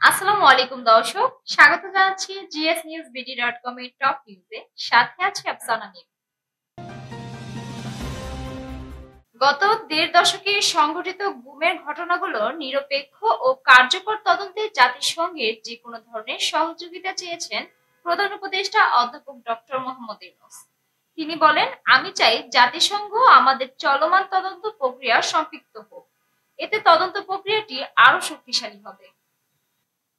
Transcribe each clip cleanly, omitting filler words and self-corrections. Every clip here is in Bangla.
আসসালামু আলাইকুম দর্শক, স্বাগত জানাচ্ছি gsnewsbd.com এর টপ নিউজে। সাথে আছে আফসানা মিম। গত দেড় দশকে সংঘটিত গুমের ঘটনাগুলো নিরপেক্ষ ও কার্যকর তদন্তে জাতিসংঘের যে কোনো ধরনের সহযোগিতা চেয়েছেন প্রধান উপদেষ্টা অধ্যাপক ডক্টর মোহাম্মদ ইউনূস। তিনি বলেন, আমি চাই জাতিসংঘ আমাদের চলমান তদন্ত প্রক্রিয়া সম্পৃক্ত হোক, এতে তদন্ত প্রক্রিয়াটি আরো শক্তিশালী হবে।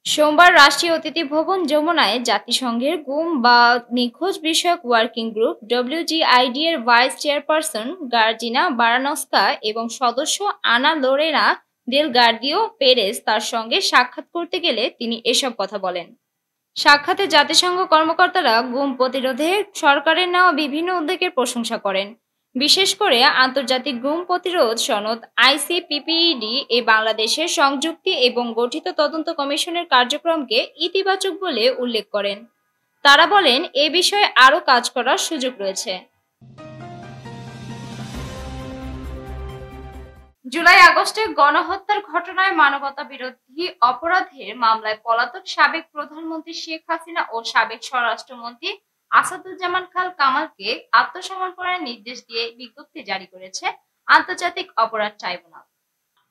সোমবার রাষ্ট্রীয় অতিথি ভবন যমুনায় জাতিসংঘের গুম বা নিখোঁজ বিষয়ক ওয়ার্কিং গ্রুপ ডব্লিউজিআইডি এর ভাইস চেয়ারপারসন গার্জিনা বারানস্কা এবং সদস্য আনা লোরেনা দেল গার্দিও পেরেজ তার সঙ্গে সাক্ষাৎ করতে গেলে তিনি এসব কথা বলেন। সাক্ষাতে জাতিসংঘ কর্মকর্তারা গুম প্রতিরোধে সরকারের নেওয়া বিভিন্ন উদ্যোগের প্রশংসা করেন। বিশেষ করে আন্তর্জাতিক গুম প্রতিরোধ সনদ ICPPED এ বাংলাদেশের সংযুক্তি এবং গঠিত তদন্ত কমিশনের কার্যক্রমকে ইতিবাচক বলে উল্লেখ করেন। তারা বলেন, এ বিষয়ে আরও কাজ করার সুযোগ রয়েছে। জুলাই আগস্টে গণহত্যার ঘটনায় মানবতা বিরোধী অপরাধের মামলায় পলাতক সাবেক প্রধানমন্ত্রী শেখ হাসিনা ও সাবেক স্বরাষ্ট্রমন্ত্রী আসাদুজ্জামান খান কামালকে আত্মসমর্পণের নির্দেশ দিয়ে বিজ্ঞপ্তি জারি করেছে আন্তর্জাতিক অপরাধ ট্রাইব্যুনাল।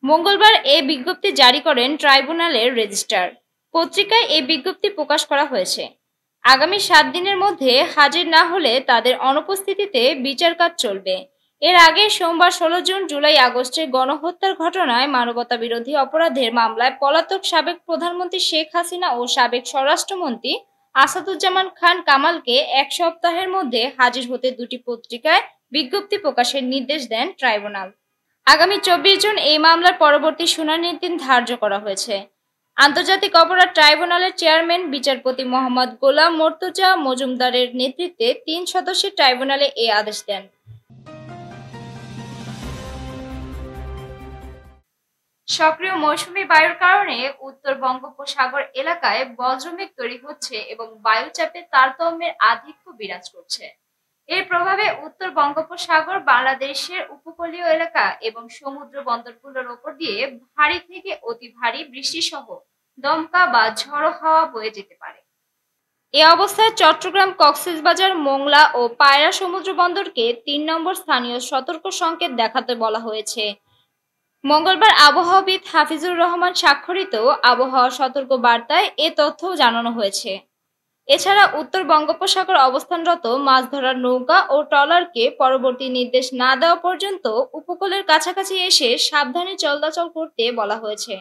মঙ্গলবার এই বিজ্ঞপ্তি জারি করেন ট্রাইব্যুনালের রেজিস্ট্রার। পত্রিকায় এই বিজ্ঞপ্তি প্রকাশ করা হয়েছে। আগামী 7 দিনের মধ্যে হাজির না হলে তাদের অনুপস্থিতিতে বিচার কাজ চলবে। এর আগে সোমবার 16 জুলাই আগস্টের গণহত্যার ঘটনায় মানবতা বিরোধী অপরাধের মামলায় পলাতক সাবেক প্রধানমন্ত্রী শেখ হাসিনা ও সাবেক স্বরাষ্ট্রমন্ত্রী আসাদুজ্জামান খান কামালকে 1 সপ্তাহের মধ্যে হাজির হতে দুটি পত্রিকায় বিজ্ঞপ্তি প্রকাশের নির্দেশ দেন ট্রাইব্যুনাল। আগামী 24 জুন এই মামলার পরবর্তী শুনানির দিন ধার্য করা হয়েছে। আন্তর্জাতিক অপরাধ ট্রাইব্যুনালের চেয়ারম্যান বিচারপতি মোহাম্মদ গোলাম মর্তুজা মজুমদারের নেতৃত্বে 3 সদস্যের ট্রাইব্যুনালে এই আদেশ দেন। সক্রিয় মৌসুমী বায়ুর কারণে উত্তর বঙ্গোপসাগর এলাকায় বজ্রমেঘ তৈরি হচ্ছে এবং বায়ুচাপের তারতম্যের আধিক্য বিরাজ করছে। এর প্রভাবে উত্তর বঙ্গোপসাগর, বাংলাদেশের উপকূলীয় এলাকা এবং সমুদ্র বন্দরগুলোর ওপর দিয়ে ভারী থেকে অতি ভারী বৃষ্টি সহ দমকা বা ঝড়ো হাওয়া বয়ে যেতে পারে। এ অবস্থায় চট্টগ্রাম, কক্সবাজার, মোংলা ও পায়রা সমুদ্র বন্দরকে 3 নম্বর স্থানীয় সতর্ক সংকেত দেখাতে বলা হয়েছে। মঙ্গলবার আবহাওয়াবিদ হাফিজুর রহমান স্বাক্ষরিত আবহাওয়া সতর্ক বার্তায় এ তথ্য জানানো হয়েছে। এছাড়া উত্তর বঙ্গোপসাগর অবস্থানরত মাছ ধরার নৌকা ও ট্রলারকে পরবর্তী নির্দেশ না দেওয়া পর্যন্ত উপকূলের কাছাকাছি এসে সাবধানে চলাচল করতে বলা হয়েছে।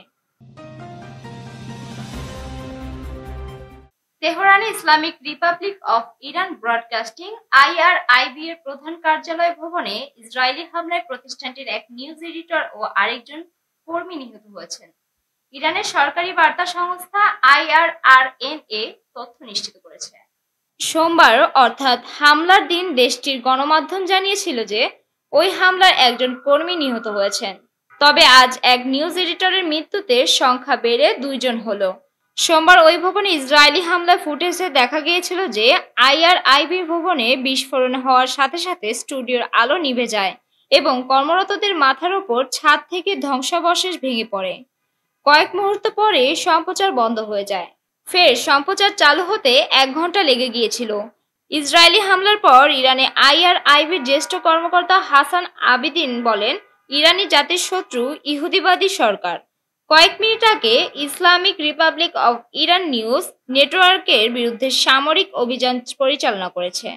তেহরানে Islamic republic of Iran broadcasting IRIB এর প্রধান কার্যালয় ভবনে ইসরায়েলি হামলায় প্রতিষ্ঠানটির এক নিউজ এডিটর ও আরেকজন কর্মী নিহত হয়েছেন। ইরানের সরকারি বার্তা সংস্থা IRNA তথ্য নিশ্চিত করেছে। সোমবার অর্থাৎ হামলার দিন দেশটির গণমাধ্যম জানিয়েছিল যে ওই হামলার একজন কর্মী নিহত হয়েছেন। তবে আজ এক নিউজ এডিটরের মৃত্যুতে সংখ্যা বেড়ে 2 জন হলো। সোমবার ওই ভবনে ইসরায়েলি হামলার ফুটেজে দেখা গিয়েছিল যে IRIB ভবনে বিস্ফোরণ হওয়ার সাথে সাথে স্টুডিওর আলো নিভে যায় এবং কর্মরতদের মাথার ওপর ছাদ থেকে ধ্বংসাবশেষ ভেঙে পড়ে। কয়েক মুহূর্ত পরে সম্প্রচার বন্ধ হয়ে যায়। ফের সম্প্রচার চালু হতে 1 ঘন্টা লেগে গিয়েছিল। ইসরায়েলি হামলার পর ইরানে IRIB'র জ্যেষ্ঠ কর্মকর্তা হাসান আবিদিন বলেন, ইরানি জাতির শত্রু ইহুদিবাদী সরকার। কয়েক মিনিট আগে Islamic republic of Iran news নেটওয়ার্কের বিরুদ্ধে সামরিক অভিযান পরিচালনা করেছে।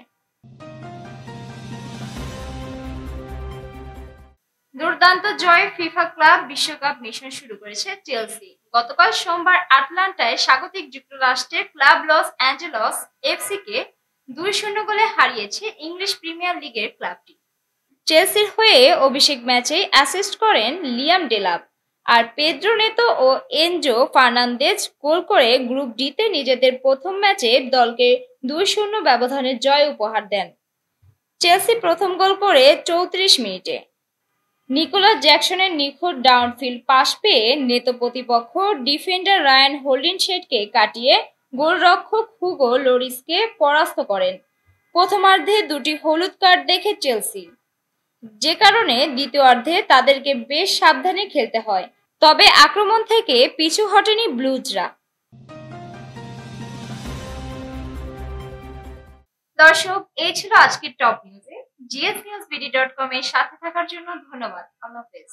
দুর্দান্ত জয়ে ফিফা ক্লাব বিশ্বকাপ মিশন শুরু করেছে চেলসি। গতকাল সোমবার আটলান্টায় স্বাগতিক যুক্তরাষ্ট্রের ক্লাব লস অ্যাঞ্জেলস FC-কে 2-0 গোলে হারিয়েছে ইংলিশ প্রিমিয়ার লিগের ক্লাবটি। চেলসির হয়ে অভিষেক ম্যাচেই অ্যাসিস্ট করেন লিয়াম ডেলাপ, আর পেদ্রো নেতো ও এনজো ফার্নান্দেজ গোল করে গ্রুপ ডিতে নিজেদের প্রথম ম্যাচে দলকে 2-0 ব্যবধানের জয় উপহার দেন। চেলসি প্রথম গোল করে 34 মিনিটে। নিকোলাস জ্যাকসনের নিখুঁত ডাউনফিল্ড পাস পেয়ে নেতো প্রতিপক্ষ ডিফেন্ডার রায়ান হোল্ডিনশেডকে কাটিয়ে গোলরক্ষক হুগো লোরিসকে পরাস্ত করেন। প্রথমার্ধে 2টি হলুদ কার্ড দেখে চেলসি, যে কারণে দ্বিতীয়ার্ধে তাদেরকে বেশ সাবধানে খেলতে হয়। তবে আক্রমণ থেকে পিছু হটেনি ব্লুজরা। দর্শক, এই ছিল আজকের টপ নিউজে। gsnewsbd.com এর সাথে থাকার জন্য ধন্যবাদ। আল্লাহ হাফেজ।